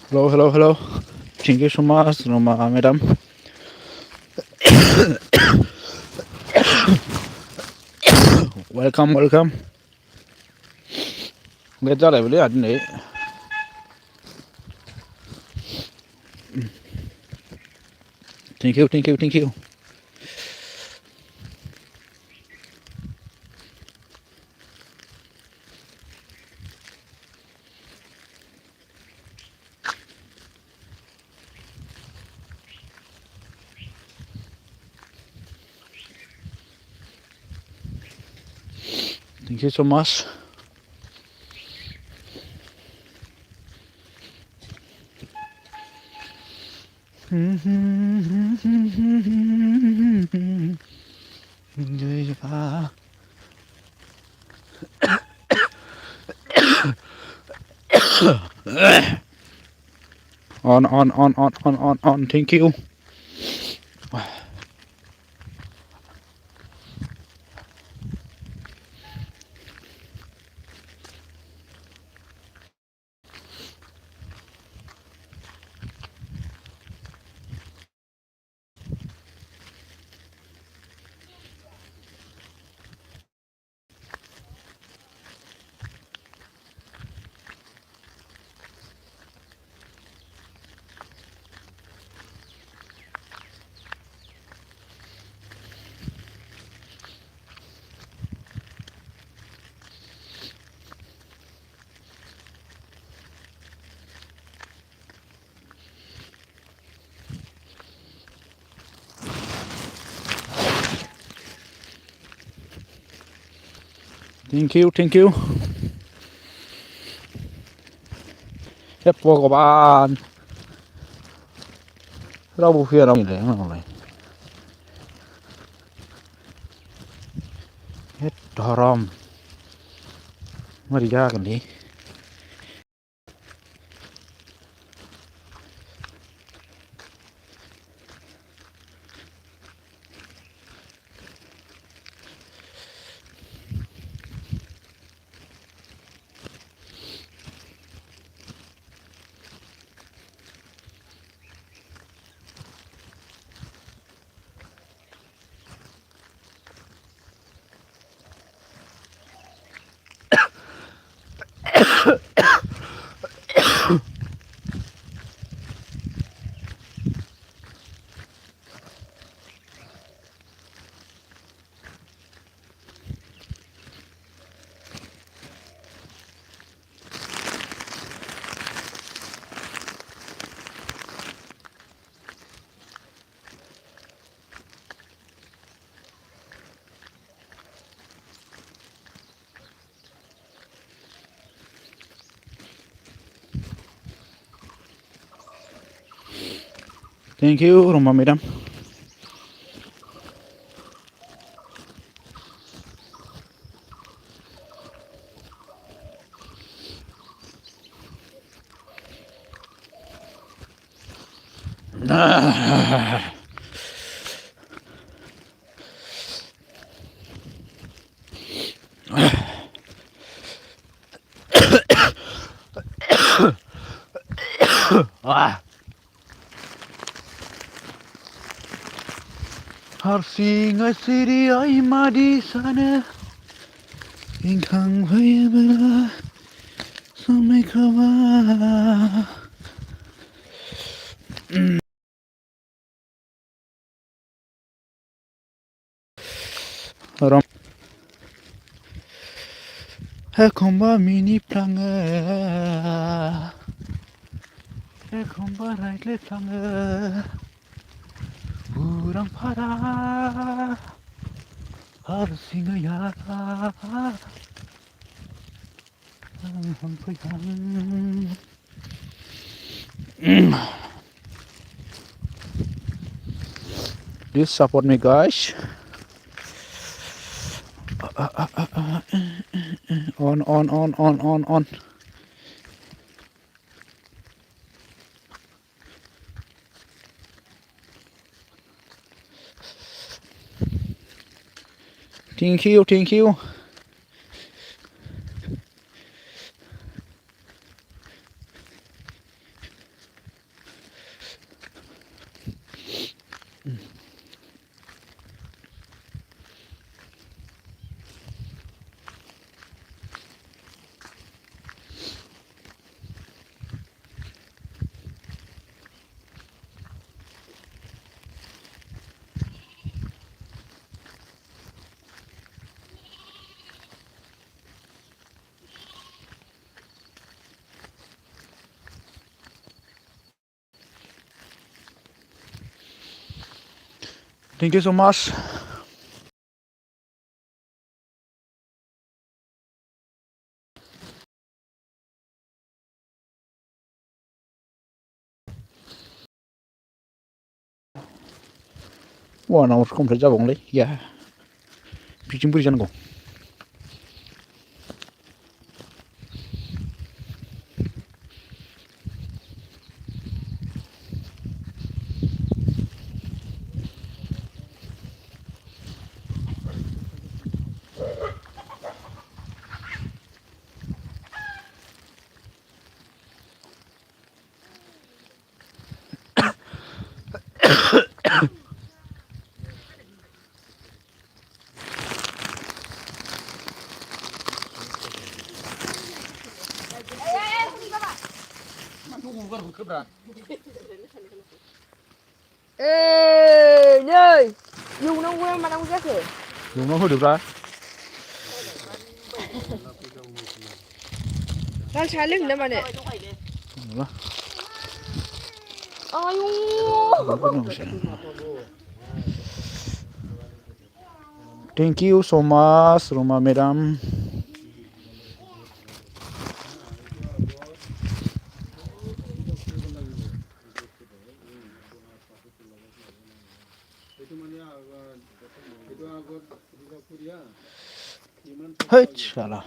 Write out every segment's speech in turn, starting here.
Hello, hello, hello. Thank you so much, madam. Welcome, welcome. Get ra lại với anh đấy. Thank you, thank you, thank you. Thank you so much. On. Thank you. Thank you, thank you. Hết vô của bạn. Đâu bù phia đâu để mà này. Hết haram. Mari raกันดิ Thank you, rumah madam. Har singa siri ai madi sana ingkang vaya bela sampai kawa rom komba mini planga komba right le planga urang para har singa ya please support me guys. On. Thank you, thank you. Thank you so much. One hour complete जाबावगोनलै गैया बिथिं बोरै जानांगौ नै एवनांगौ ना मानांगौ जाखो एवना होदोब्रा लाल साहा लोंनो ना मानो Thank you so much Roma madam Hey, salah.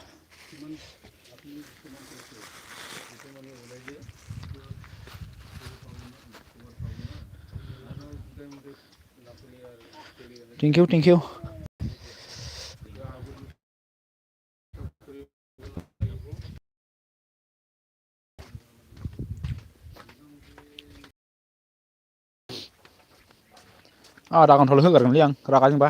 Thank you, thank you. आधा घन्टाल' होगारगोनलै आं रागा जोंबा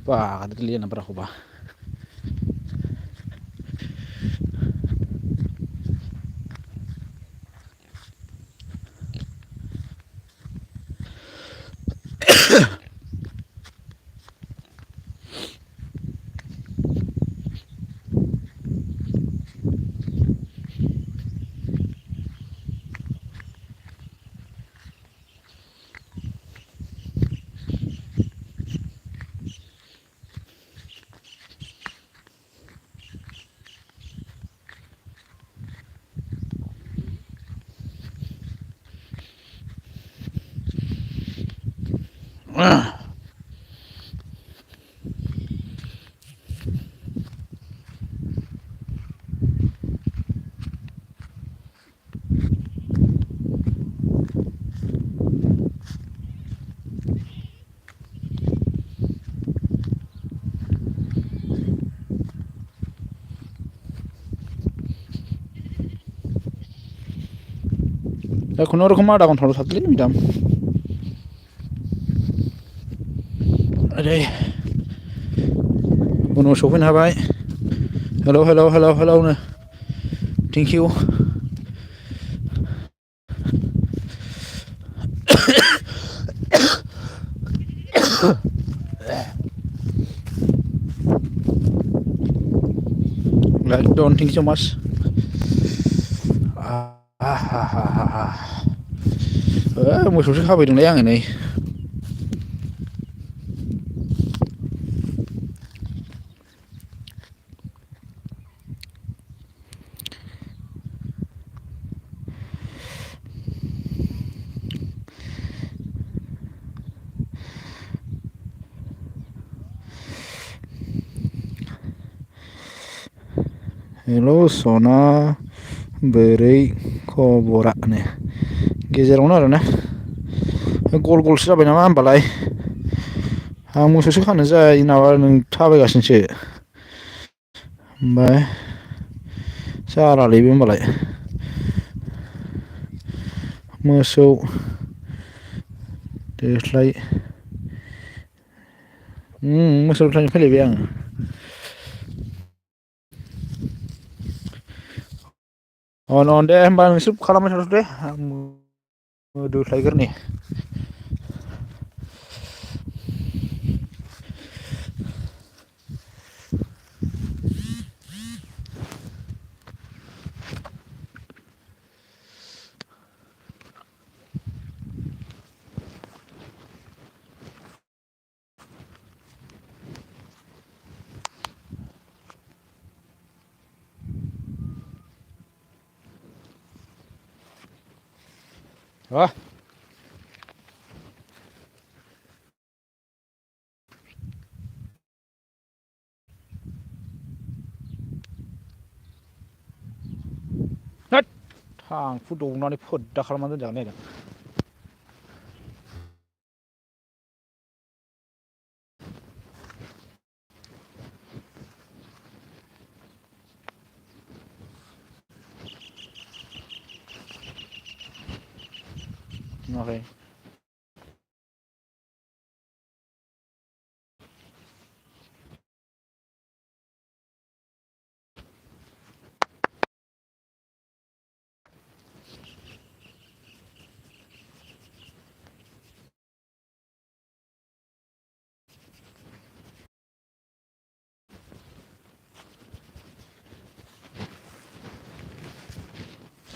Bakit kalian na ako ba? दा खुनुरुखुम आधा घन्टाल' थादोलै मेदाम ओरै उनाव सफैनो हाबाय हेलौ हेलौ हेलौ हेलौ नो thank you Don't think so much. मोसौसो खाफैदोंलै आङो नै हेलौ सना बोरै खबरा नो गेजेरावनो आरोना गल गलसो जाबाय नामा होमबालाय आं मोसौसो खानो जायो नामा नों थाबायगासिनोसो ओमफ्राय जालालै बे होमबालाय मोसौ दोस्लाय मोसौ दोस्लायनो फैलायबाय आं अन दे होमबा नोंसोर खालामबाय थाथ' दे आं दोस्लायग्रोनि Rồi. Hết. Thằng phút đầu nó đi phốt đã khám ăn được này đó. Okay.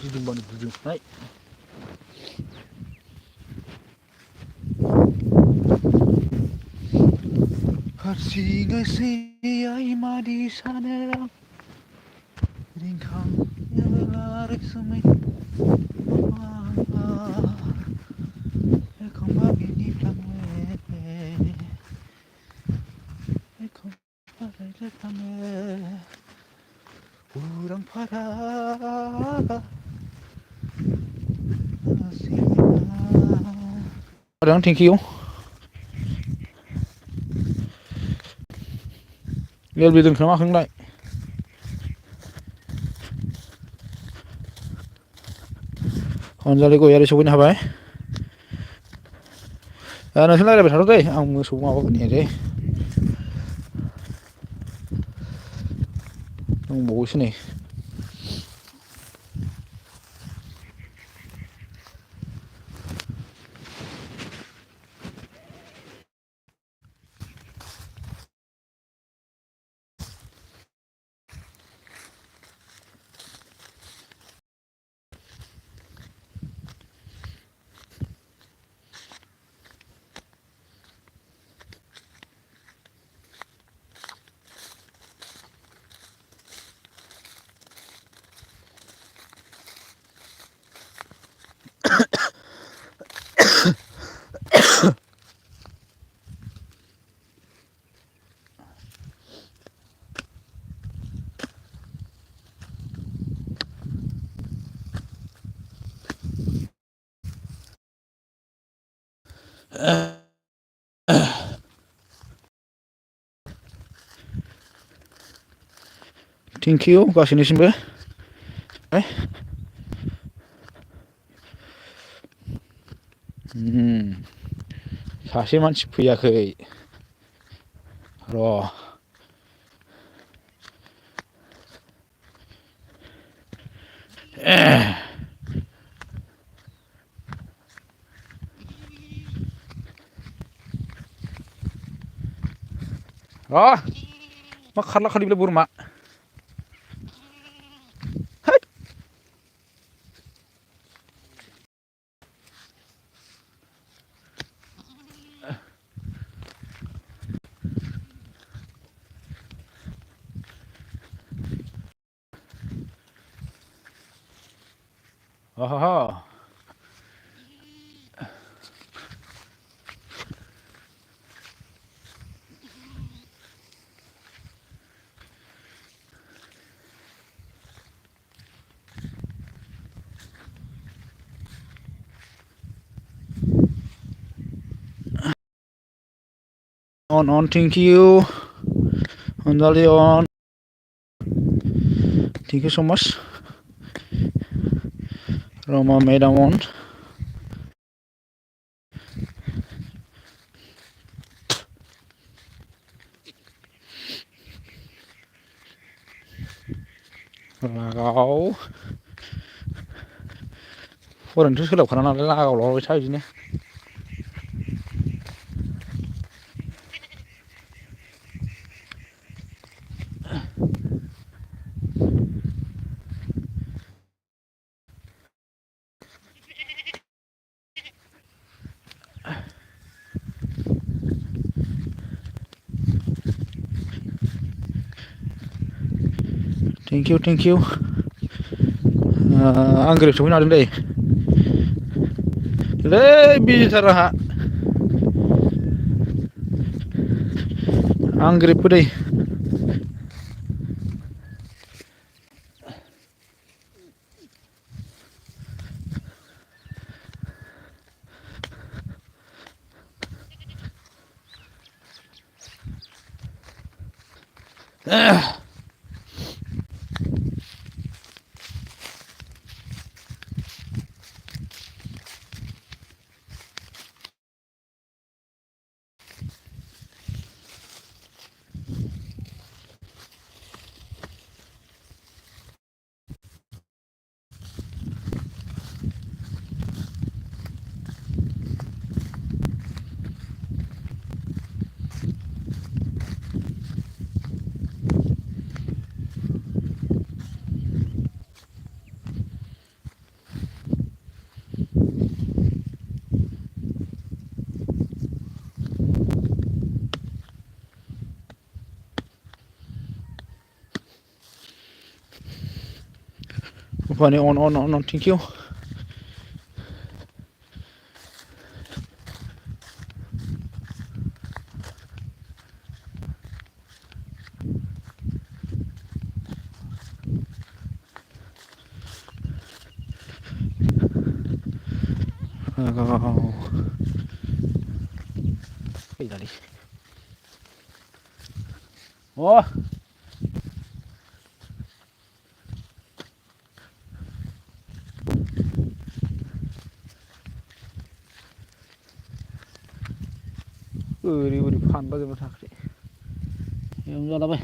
Dudung banget dudung. Naik. Harsingai ma di sana ringkang larik sumai ekong babi ni flamwe ekong babi ni flamwe urang para đang thank you Lihat bidung sama khang lại còn ra đây cô đi xuống hả nó xuống lại là phải tháo đây ông xuống vào cái này đây ông bố thế này thank you kasih nih sih 사실 많지 부야 그 로. 막 칼락칼리 빌려 부르마. 아하하. On, thank you. On the on. Thank you so much. Roma Madam on. Lagao. Ủa trước cái đầu khả năng là lagao lo sao chứ nhé. Thank you. Anh gửi xuống nào đến đây. लै बिजिथार आंहा आं ग्रेबबो दै Funny on thank you fíjale oh ओरै फानलाजोबना थाखाय एवनो जालाबाय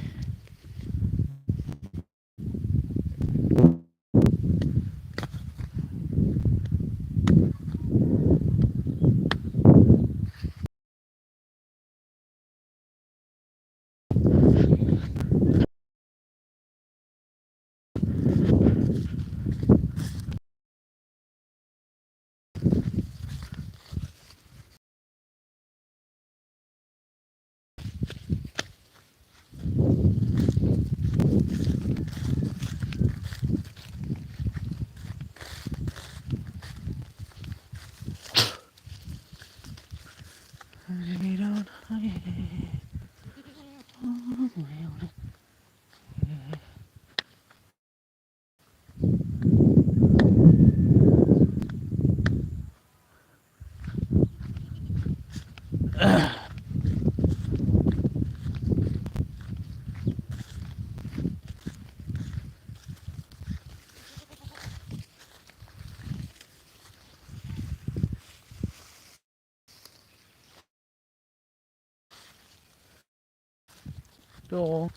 dong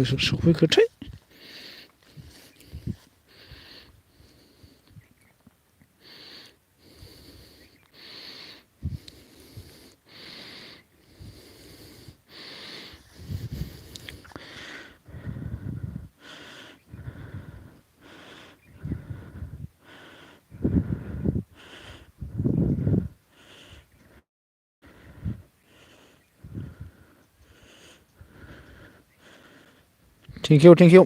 सफैखोथाय thank you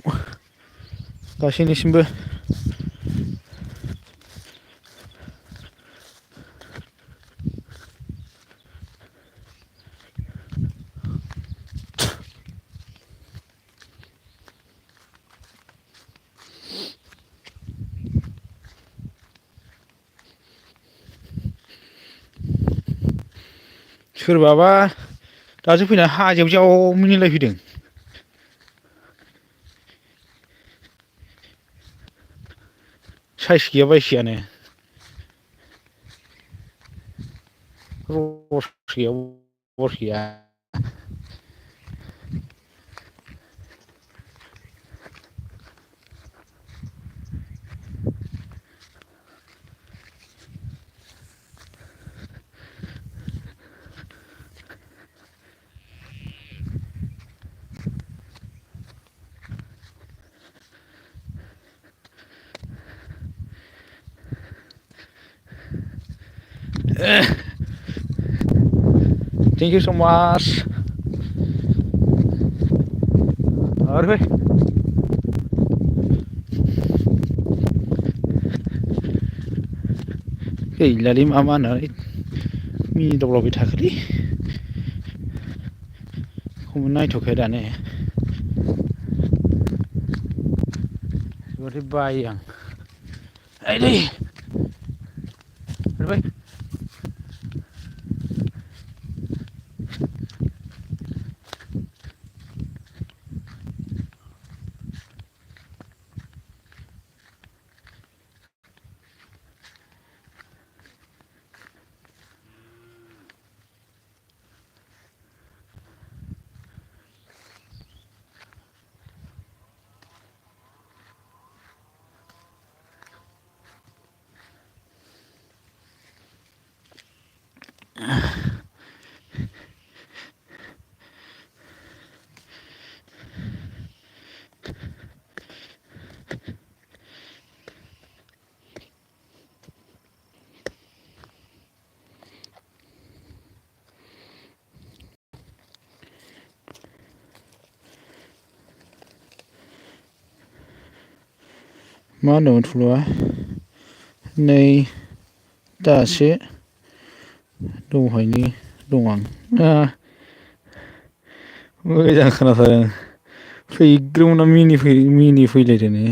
गासैनिसिमबो सोरबाबा दासो फैना हाजोआव ज्याव मिनिलायफैदों साइस गैया बायसैयानो रस गैया बस गैया Thank you so much. आरो फै गैलालै मा होननानै मिनिदावलाबाय थाखोलै खौबो नायथ'खाया दाने जोबोरै बायो आं आइदै आरो फै मा होनदोंमोन थुलुआ नै दासो दहायनो दं आं मोजां खोनाथारदों फैग्रोमोना मिनिफैलायदोंनो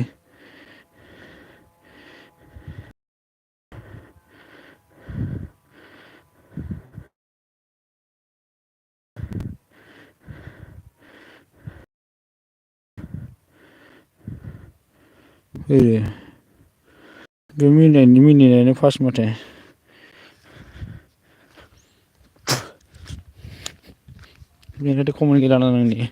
बे मिनिनायानो फार्स्ट माथो बेनिखायथ' कमेन्ट गैला ना नोंनि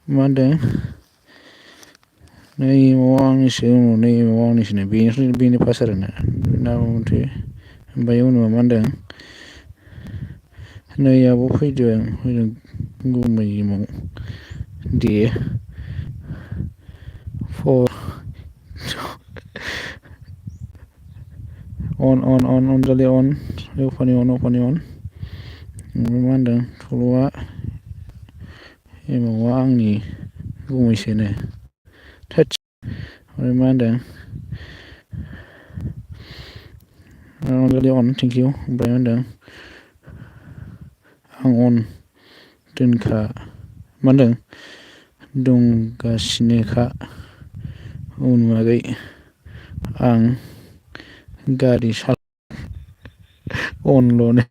मा होनदों नै माबा आंनिसो नै माबा आंनिसो बेनो फार्स्ट आरोना ना माथो ओमफ्राय उनाव मा होनदों नै आब' फैदों गुमैनाव दे फर अन अनजालि अन अफानि अन ओमफ्राय मा होनदों थल'आ एमावा आंनि गुमैसोनो थोद ओमफ्राय मा होनदों अनजालि अन थेंक इउ ओमफ्राय मा होनदों आं अन दोनखा मा होनदों दंगासिनोखा उननुवाखै आं गारि अनल'नो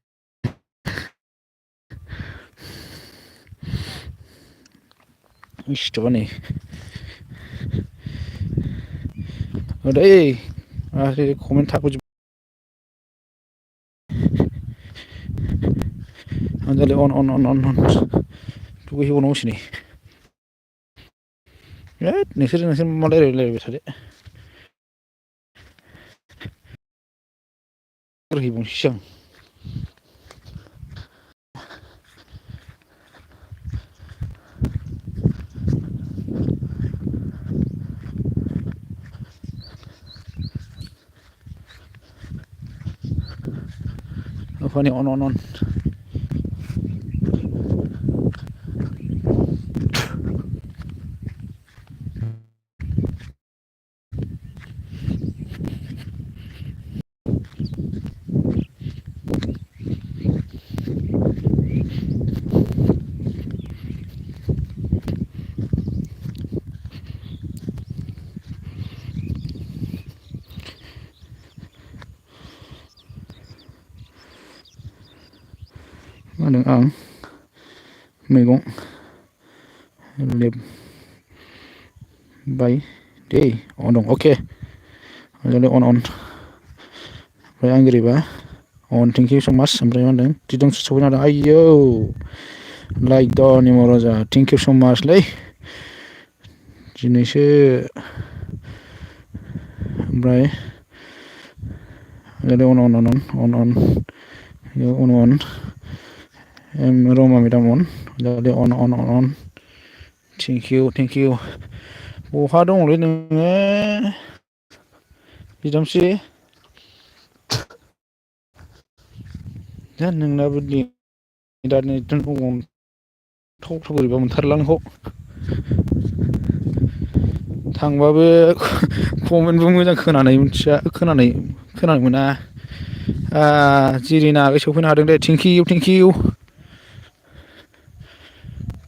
इस्थुबा नै दै आरो कमेन्ट थाबोजोब अनजालि अन दुगैहैबावनांगौसो नै नोंसोर मा रायलायबाय थादो हैबावनोसै आं अफानि अन मा होनदों आं मैगं लेबबाय दे अन दं अके अनजालि अन ओमफ्राय आं ओरैबा अन थेंक इउ स' माच ओमफ्राय मा होनदों दिदोमस्रि सफैनो हादों आयौ लाइक द निमराजा थेंक इउ स' माचलै दिनैसो ओमफ्राय अन Roma मेदाम अन थेंक इउ बहा दङलै नोङो बिदामस्रि नोंनाबो थ' बोरैबा मोनथारलां नोंखौ थांबाबो कमेन्टबो मोजां खोनानो मोना जिरिना आगै सफैनो हादों दे थेंक इउ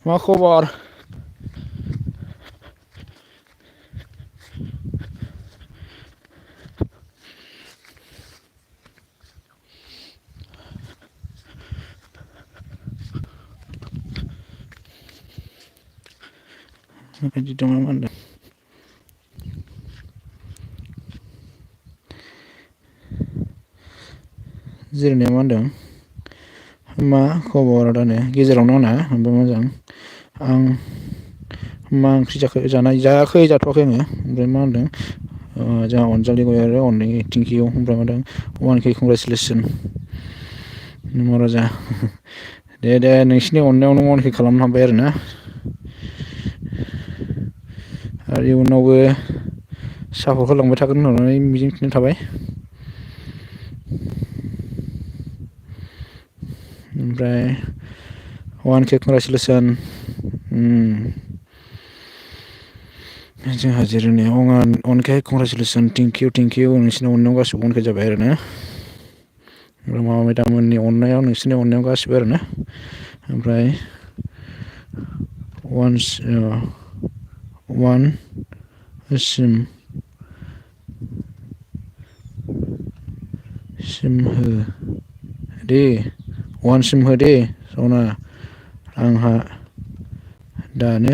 मा खबर बिदि दङ मा होनदों जिरिनाया मा होनदों मा खबर आदानो गेजेरावनो आंना ओमफ्राय मोजां आं मा ओंख्रि जायाखै जाथ'वाखै आङो ओमफ्राय मा होनदों जोंहा अनजालि गयारि अननायनि थेंक इउ ओमफ्राय मा होनदों 1K कंग्रेसुलेसन निमराजा दे नोंसिनि अननायावनो 1K खालामनो हाबाय आरोना आरो इयुनावबो सापर्ट होलांबाय थागोन होननानै मिजिंथिनाय थाबाय ओमफ्राय 1K कंग्रेसुलेसन जोंहा जिरायनायाव 1K कंग्रेसुलेसन थेंक इउ नोंसिनि अननायाव गासिबो 1K जाबाय आरोना मामा मेदाममोननि अननायाव नोंसिनि अननायाव गासिबो आरोना ओमफ्राय 1 सिम हो दे सना आंहा दानो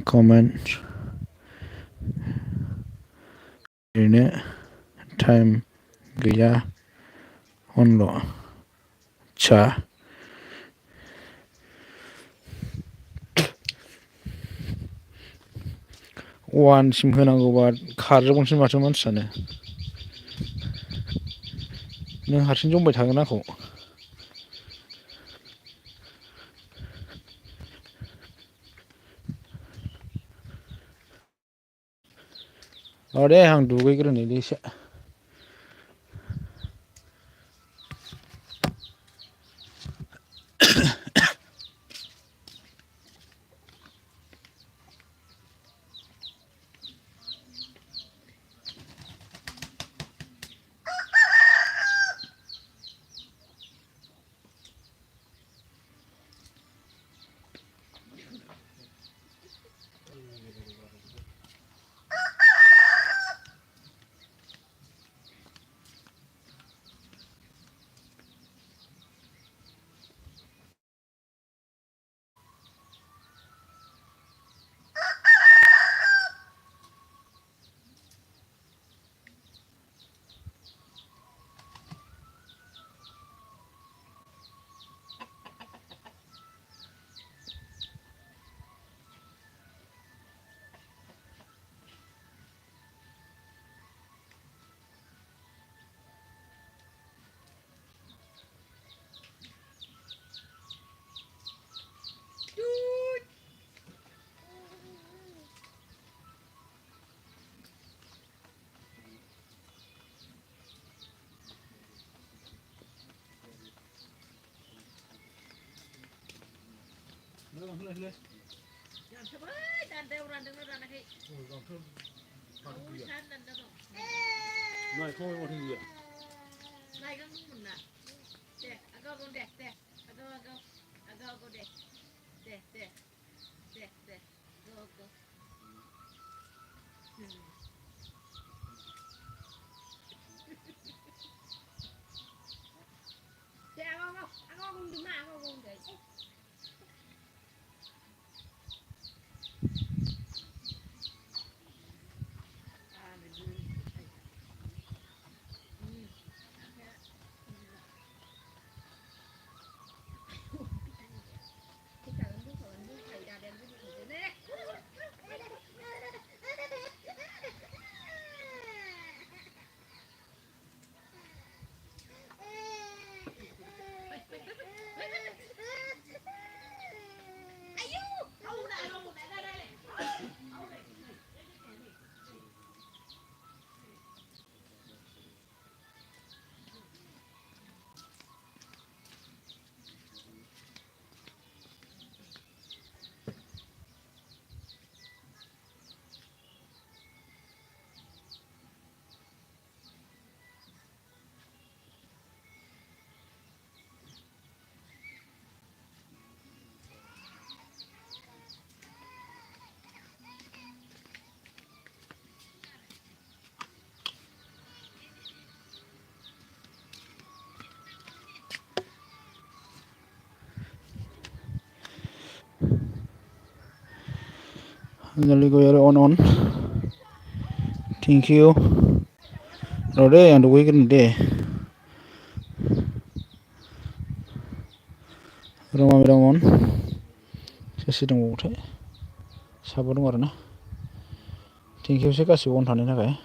कमेन्ट लिरनो टाइम गैया अनल' चा 1 सिम होनांगौबा खारजोबगोनसो माथो मानसियानो नों हारसिं जमबाय थागोन आंखौ दे आं दुगैग्रोनोलै एसे Anjali Goyal on. Thank you. Rồi đấy, anh đuổi cái này đi. Roma Ramon. Sesi dong udah. Sabar dong karena. Thank you sih kasih on thani nakai.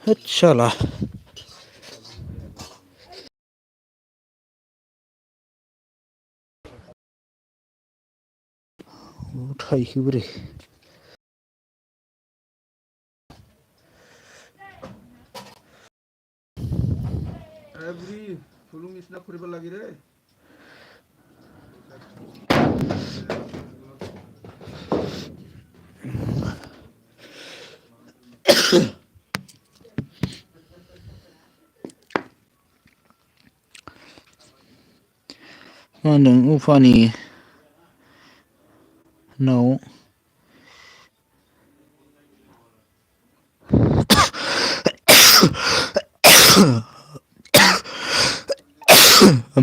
होद साला थाइखो बोरै बुढी फुलुङ स्नाक কৰিব लागि रे मा होनदों उफानि नाव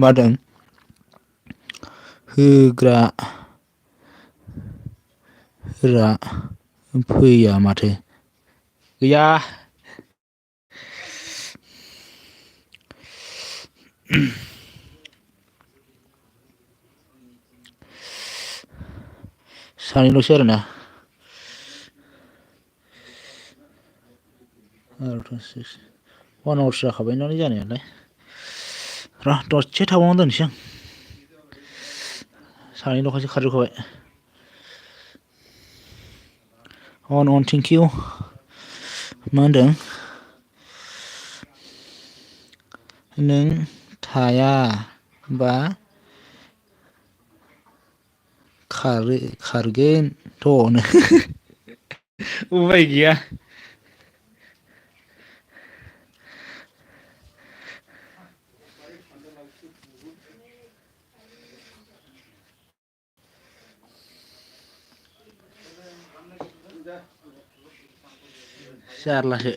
मादों होग्राफोरा फैया माथो गैया सानैल'सै आरोना 1 आवारसो जाखाबाय नालाय जानायालाय र' दसे थाबावना दोनसै आं सानैल'खासो खारजोबखाबाय अन थेंकिउ मा होनदों नों थायाबा खारगोन थ' उफाय गैया जारलासो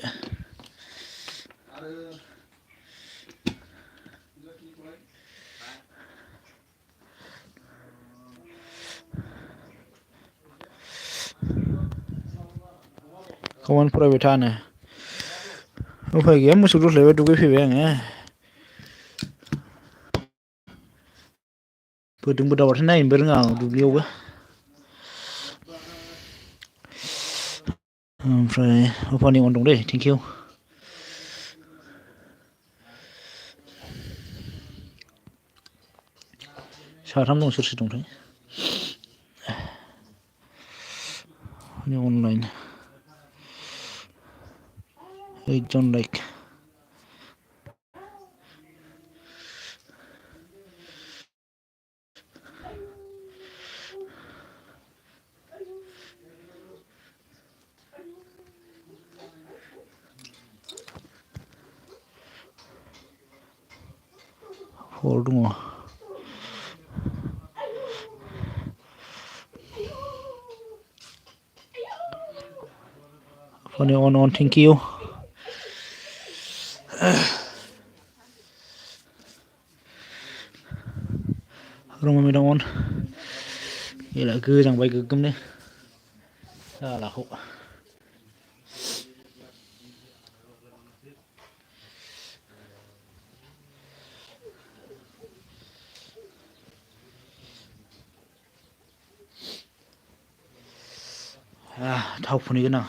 खामानि फरायबाय थानो उफाय गैया मोसौ दोस्लायबाय दुगैफैबाय आङो बोदोंबो दाउबाथाय नायनोबो रोङा आं दुब्लियावबो ओमफ्राय उफानि अन दं दै थेंकिउ साथाम दं सोर सोर दंथाय अनलाइन 8 जन लाइक हर दङ उफानि अन थेंकिउ रङ मेदाम अन एला गोजांबाय गोगोमनो सालाखौ थाव फुनहैगोन आं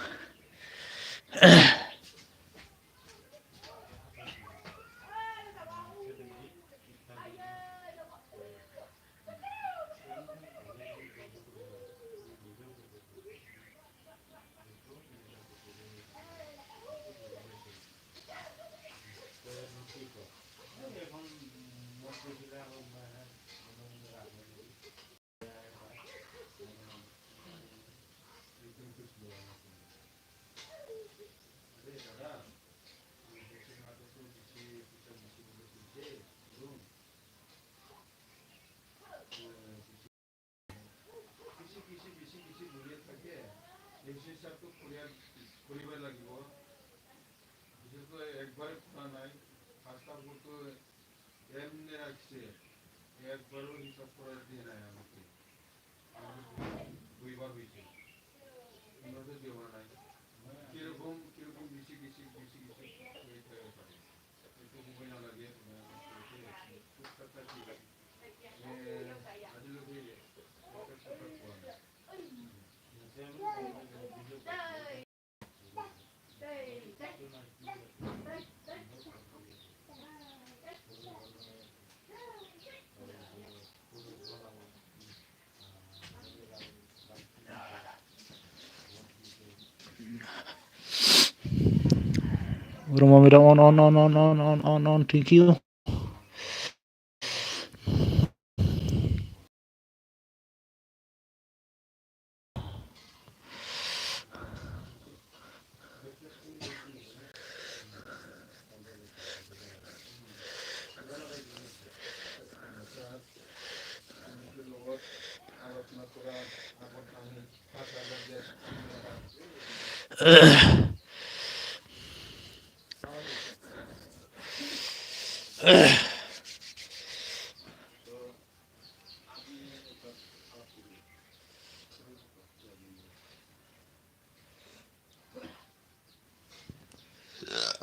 Romamira on. Thank you.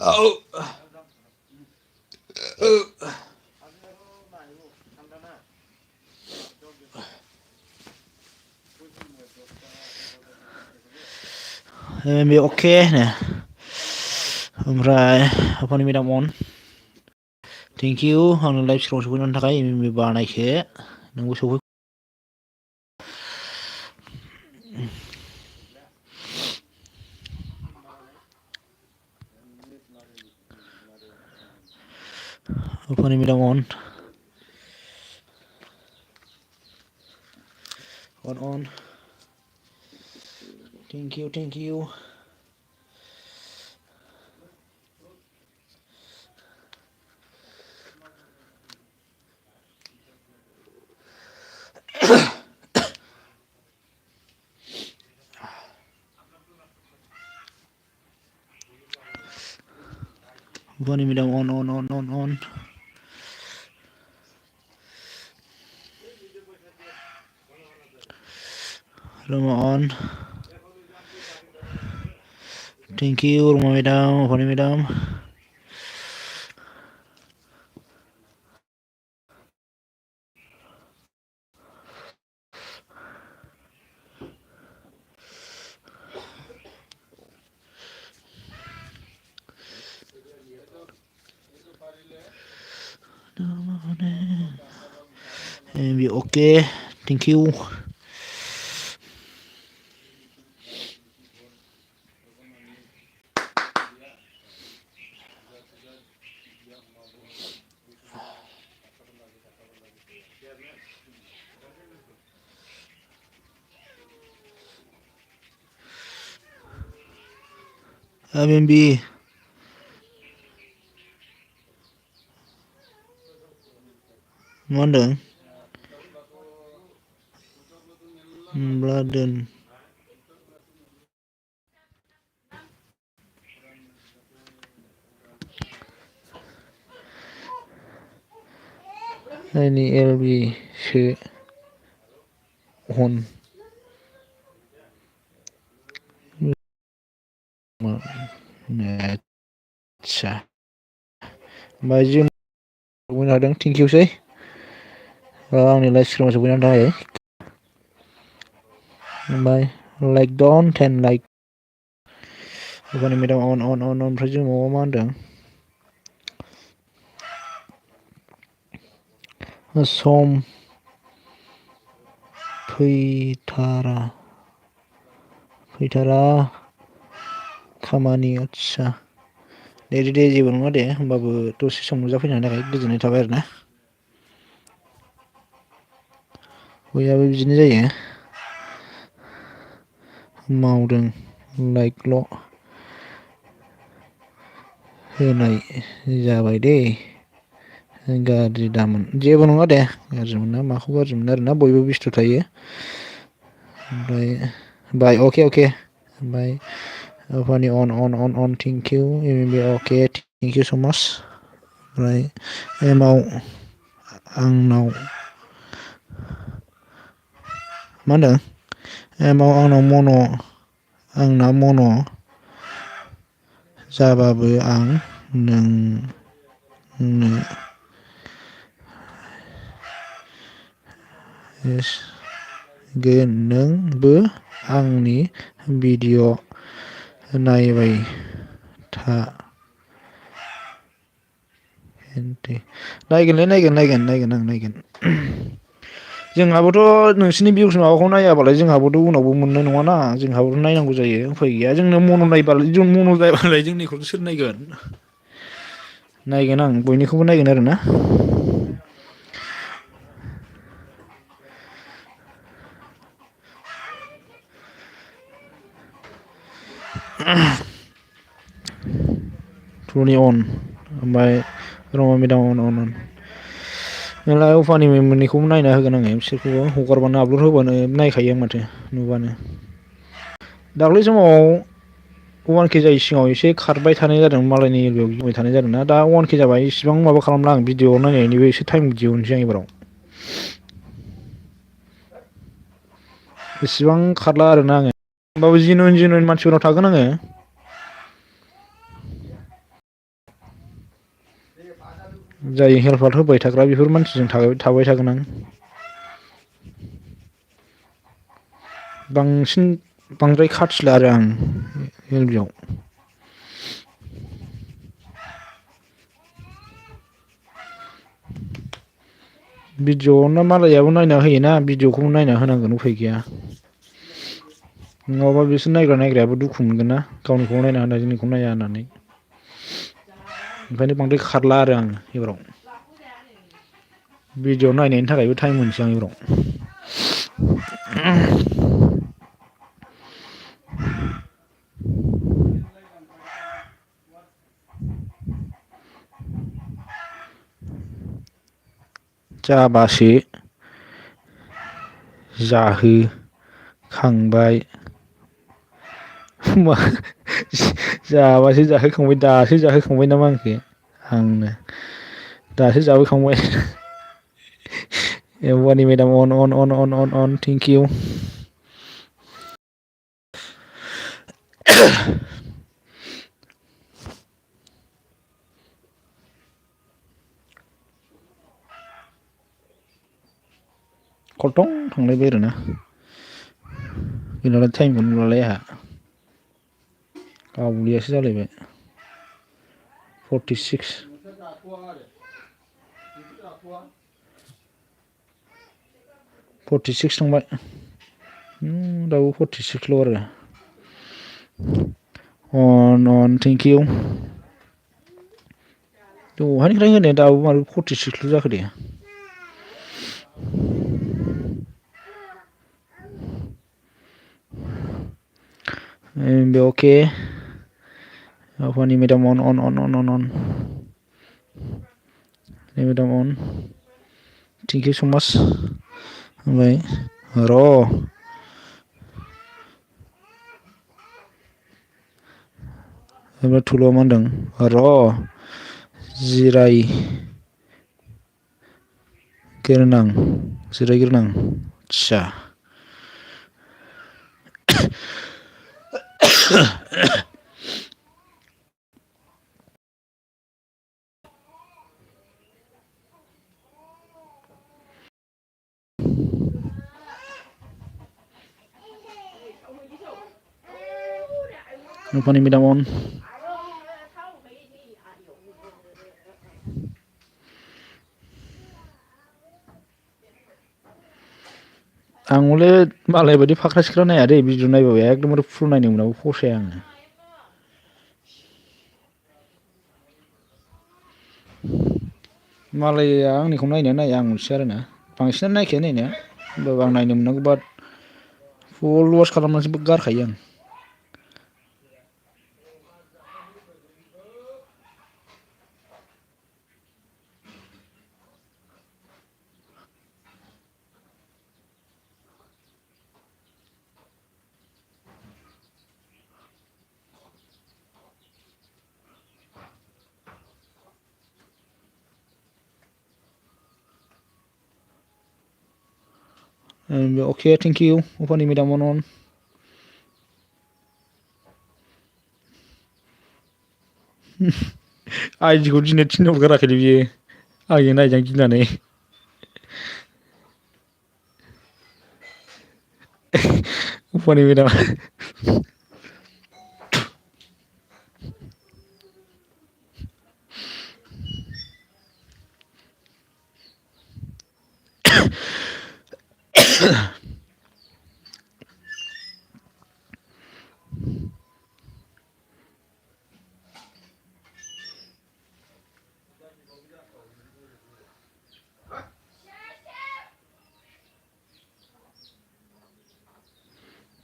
Oh. MMB oke nah. Oमफ्राय apani midam on. Thank you आंनो लाइभ स्ट्रिमाव सफैनायनि थाखाय MMB बानायखो नोंबो सफै apani midam on. Thank you. Apani midam on. Roma on. Thank you Roma midam, apani midam. MMB oke, thank you. MMB मा होनदों? Bladen ini LB sो on आच्छा ओमफ्राय जों सफैनो हादों थेंक इउ सै आंनि लाइभ स्ट्रिमाव सफैनायनि थाखाय ओमफ्राय like Don 10 like apani midam on ओमफ्राय जों मा होनदों सम फैथारा खामानि आच्छा दे जेबो नङा दे होमबाबो दसे सम नुजाफैनायनि थाखाय गोजोननाय थाबाय आरोना बयहाबो बिदिनो जायो मावदों लाइकल' होनाय जाबाय दे गाज्रि दामोन जेबो नङा दे गाज्रि मोना माखौ गाज्रि मोनो आरोना बयबो बेस्थ' थायो ओमफ्राय बाय अके ओमफ्राय apani on thank you MMB okay thank you so much ओमफ्राय एमाव आंनाव मा होनदों एमाव आंना मन' जाबाबो आं नोंनो नोंबो आंनि भिडिअ नायबाय था नायगोन जोंहाबोथ' नोंसिनि भिउस माबाखौ नायाबालाय जोंहाबोथ' उनावबो मोननाय नङाना जोंहाबोथ' नायनांगौ जायो उफाय गैया जोंनो मन' जायाबालाय जोंनिखौथ' सोर नायगोन नायगोन आं बयनिखौबो नायगोन आरो ना टुनि अन ओमफ्राय रमा मेदाम अन मेरला उफानि मोननैखौबो नायना होगोन आङो बिसोरखौबो हगारबानो आपलड होबानो नायखायो आं माथो नुबानो दाख्लै समाव 1K जायै सिगाङाव एसे खारबाय थानाय जादों मालायनि एलबियाव गिबाय थानाय जादों ना दा 1K जाबाय इसिबां माबा खालामला आं भिडिअ नायनायनिबो एसे टाइम दिहुनसै आं एबाराव इसिबां खारला आरोना आङो होमबाबो जेनुइन मानसिफोरनाव थागोन आङो जाय हेल्पार होबाय थाग्रा बेफोर मानसिजों थाबाय थागोन आं बांद्राय खाथिला आरो आं एलबियाव भिडिअ ना मालायाबो नायना होयोना भिडिअखौबो नायना होनांगोन उफाय गैया नङाबा बिसोर नायग्रायाबो दुखु मोनगोन ना गावनिखौ नायना होना जोंनिखौ नाया होननानै ओंखायनो बांद्राय खारला आरो आं एबाराव भिडिअ नायनायनि थाखायबो टाइम होनोसै आं एबाराव जाबासो जाहोखांबाय जाबासो जाहोखांबाय दासो जाहोखांबाय नामा आंखो आंनो दासो जाबोखांबाय वानि मेदाम अन थेंक इउ खलथं थांलायबाय आरोना गैलालाय टाइमखौनो नुलालाय आंहा गावलियासो जालायबाय 46 थांबाय दाबो 46ल' आरो अन थेंक इउ दहायनिफ्राय होनाया दाबो मानो 46ल' जाखो दे अके वानि मेदाम अन मेदाम अन थेंक इउ स' माच ओमफ्राय ओमफ्राय थुलुआ मा होनदों जिरायग्रोनां आदसा वानि मेदाम अन आं हले मालाय बायदि फाख्रा सिख्रा नाया दै भिडिअ नायबाबो एकदमबारे फुल नायनो मोनाबा फसाया आङो मालाया आंनिखौ नाया आं मोनथिया आरोना बांसिनानो नायखाया नायनाया होमबाबो आं नायनो मोननांगौ बाट फुल वास खालामनानैसो गारखायो आं अके थेंक इउ वानि मेदाम अन आइदिखौ दिनै थिनहरगाराखैलै बियो आंजों नायजानो गिनानै वानि मेदाम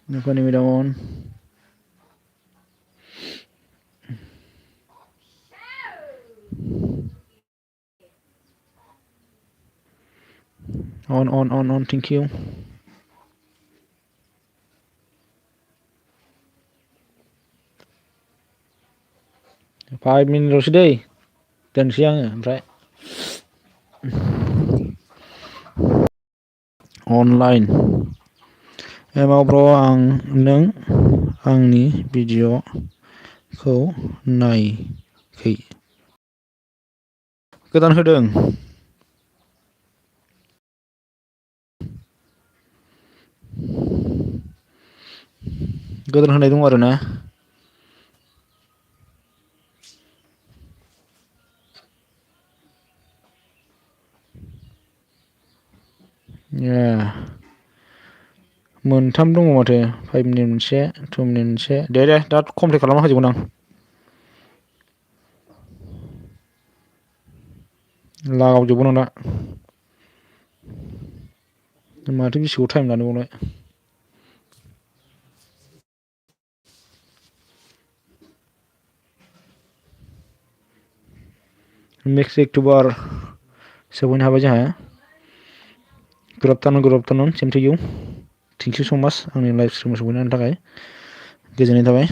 Nobody with on. On. Thank you. Five minutes a day. Doनसै आङो ओमफ्राय अनलाइन ब्र नों आंनि भिडिअ'खौ नायाखै गोदान होदों गोदान होनाय दं आरो ना मोनथाम दङ माथो 5 मिनिट मोनसे 2 मिनिट मोनसे दे दा कमप्लिट खालामना होजोबगोन आं लागावजोबगोन आं दा माथो बेसेबां टाइम लानो नेक्स्ट अक्ट'बर सौफैनो हाबाय जोंहा good afternoon same to you thank you स' माच आंनि लाइभ स्ट्रिमाव सौफैनायनि थाखाय गोजोननाय थाबाय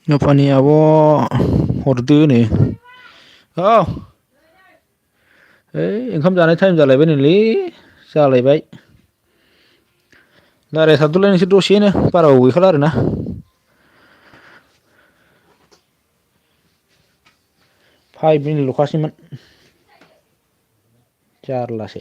आफानि आब' हरदो नो औ ओंखाम जानाय टाइम जालायबाय नोलै जालायबाय रायज्लायथाबदोलाय नोंसोर दसेनो बाराबो गैखाला आरोना 5 मिनिट ल'खासैमोन जारलासो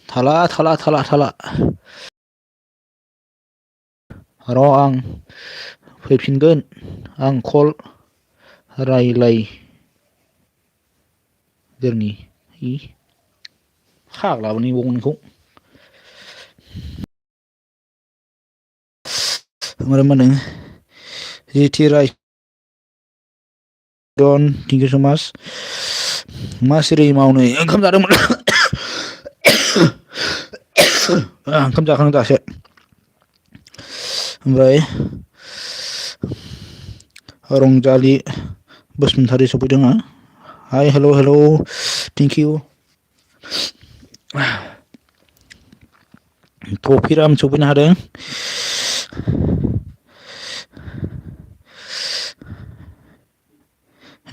थाला र' आं फैफिनगोन आं कल रायलायग्रोनि फाग्लाबो नैबाव नोंखौ ओमफ्राय मा होनो जिटि राय डन थेंक इउ सो माच मा सिरि मावनो ओंखाम जादोंमोन ओंखाम जाखांदों दासो ओमफ्राय रंजालि बसुमतारी सफैदों हाय हेल' थेंक इउ टफिराम सफैनो हादों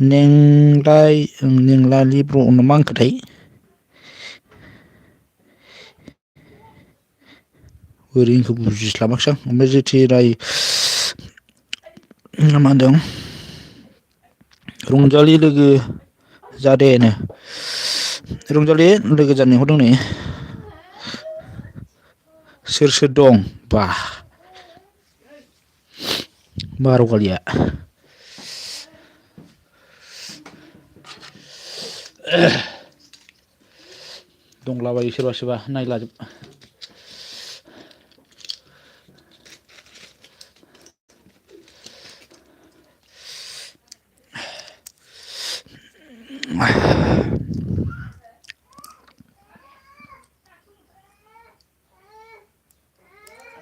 नेंलालि ब्र' मा होनखोथाय बोरै होनखो बुजिस्लाबाखै आं ओमफ्राय जेथि राय मा होनदों रंजालि लोगो जादेनो रंजालि लोगो जानो लिंहरदों नै सोर दं बा बार'गालिया दंलाबायो सोरबा नायलाजोब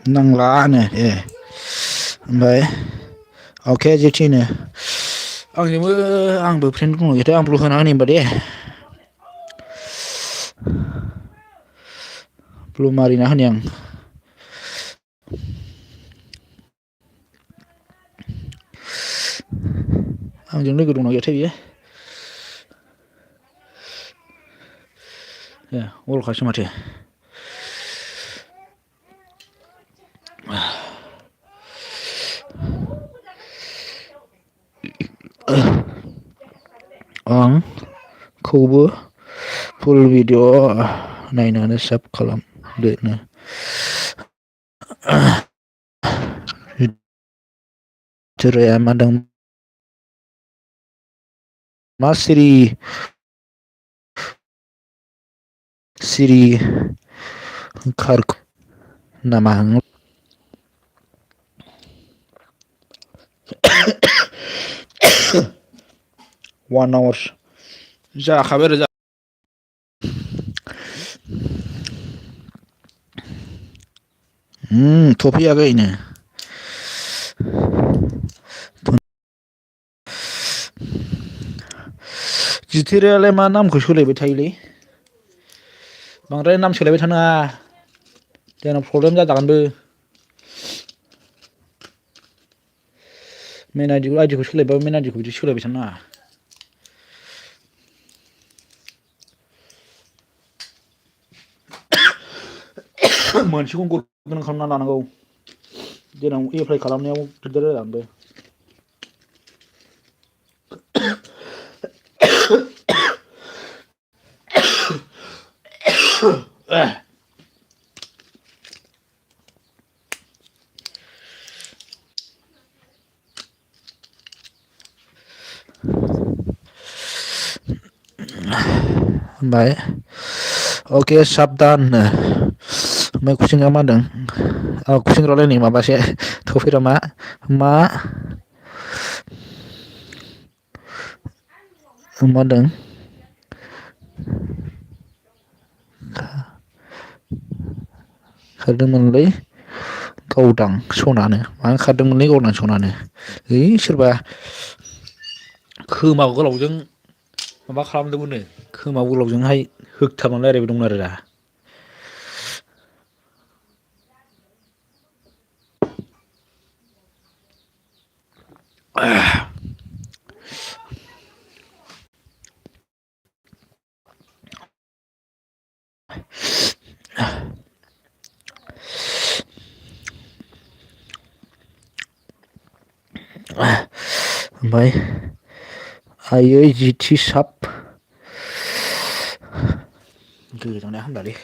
नांलानो ओमफ्राय अके जेथिनो आंबो फ्रेन्ड दंखायोथाय आंबो होना होनि होनबा दे ब्लु मारिना होनि आं आंजों लोगो दंना गैयाथाय बियो अलखासो माथो आंखौबो फुल भिडिअ नायनानै साब खालामदो जेराया मा होनदों मा सिरि खारखो नामा 1 hours जाखाबाय आरो थफियाखैनो जिथिरायालाय मा नामखौ सोलायबाय थायोलै बांद्राय नाम सोलायबाय थानाङा देनां प्रब्लेम जाजागोनबो मेन आइडिखौ सोलायबाबो मेन आइडिखौ बिदि सोलायबाय थानो नाङा मोनसेखौनो गद गोनां खालामना लानांगौ देनां एप्लाइ खालामनायाव दिगदार जागोनबो ओमफ्राय अके साबधान ओमफ्राय कुइसना मा होनदों कुइसन रावलाय नै माबासो थफिरामा मा होनदों खारदोंमोनलै गावदां सनानो मानो खारदोंमोनलै गावदां सनानो सोरबा खोमा गोलावजों माबा खालामदोंमोननो खोमा गोलावजोंहाय होगथाबनानै रायज्लायबाय दंमोन आरो दा ओमफ्राय आयै जिथि साब गोजांनाया हामलालै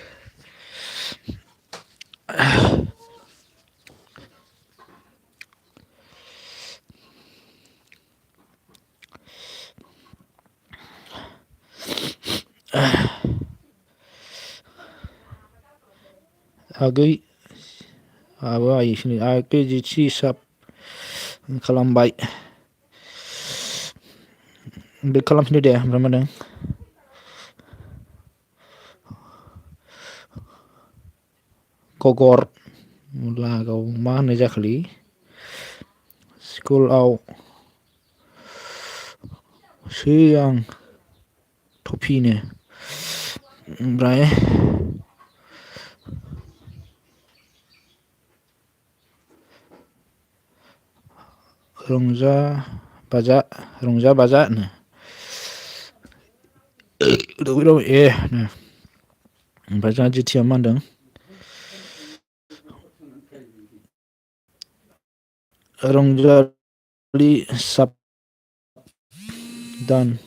आगै आबो आइसोनो आगै जिथि हिसाब खालामबाय बे खालामफिनदो दे ओमफ्राय मा होनो गगर लागाव मा होननाय जाखोलै स्कुलाव सै आं टफिनो ओमफ्राय रंजा बाजा नो ए नो ओमफ्राय जोंहा जिथिया मा होनदों रंजालि दान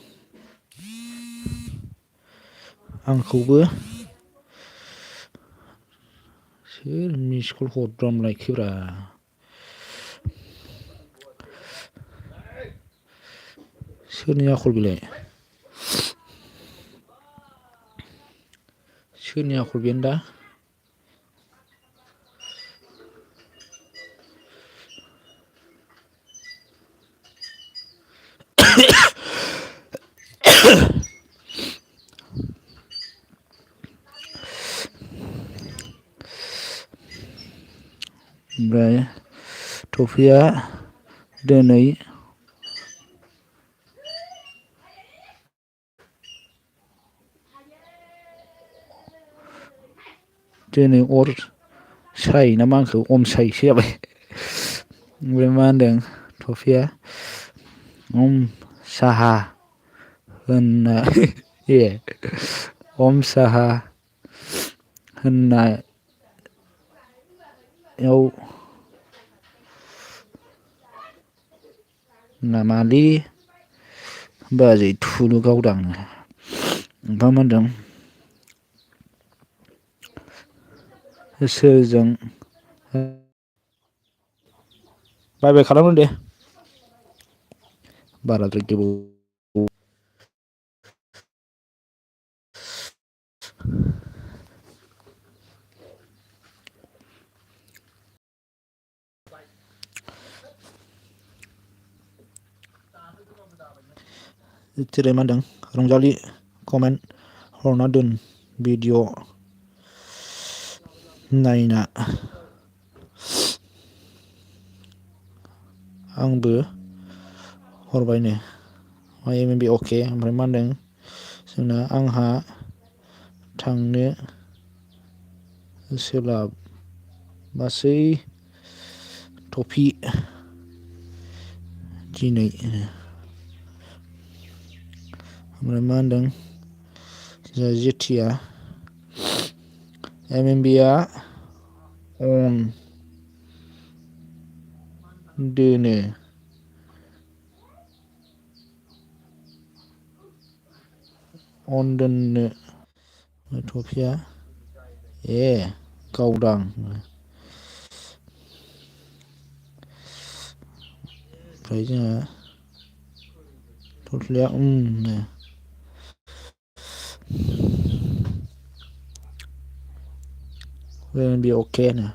आंखौबो सोर मिसकल हरद्रामलायखोब्रा सोरनि आखल बिलाय सोरनि आखल बेनोदा ओमफ्राय टफिया दिनै अर साय ना मा होनखो अमसायसो जाबाय ओमफ्राय मा होनदों टफिया साहा होनना साहा होननायाव नामालि बाजै थुलु गावदां ओमफ्राय मा होनदों सोरजों बाय बाय खालामनो दे बाराद्राय गोबाव जेरै मा होनदों रंजालि कमेन्ट हरना दोन भिडिअ नायना आंबो हरबायनो बे अके ओमफ्राय मा होनदों जोंना आंहा थांनो सोलाबासै टफि दिनै ओमफ्राय मा होनदों जोंहा जेथिया आ अन दोनो अन दोननो टफिया गावदां ओमफ्राय जोंहा टटलिया नो बे अके नो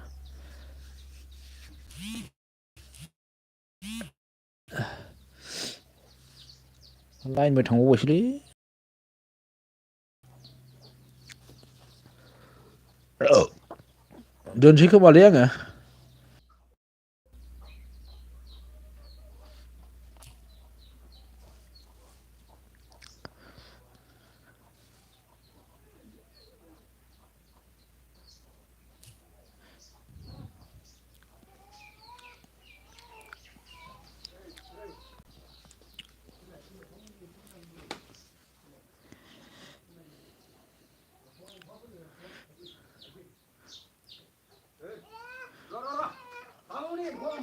लाइनबो थांबावबायसोलै दोनसै खोमालै आङो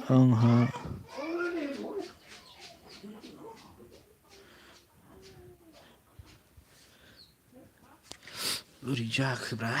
आंहा जाखोब्रा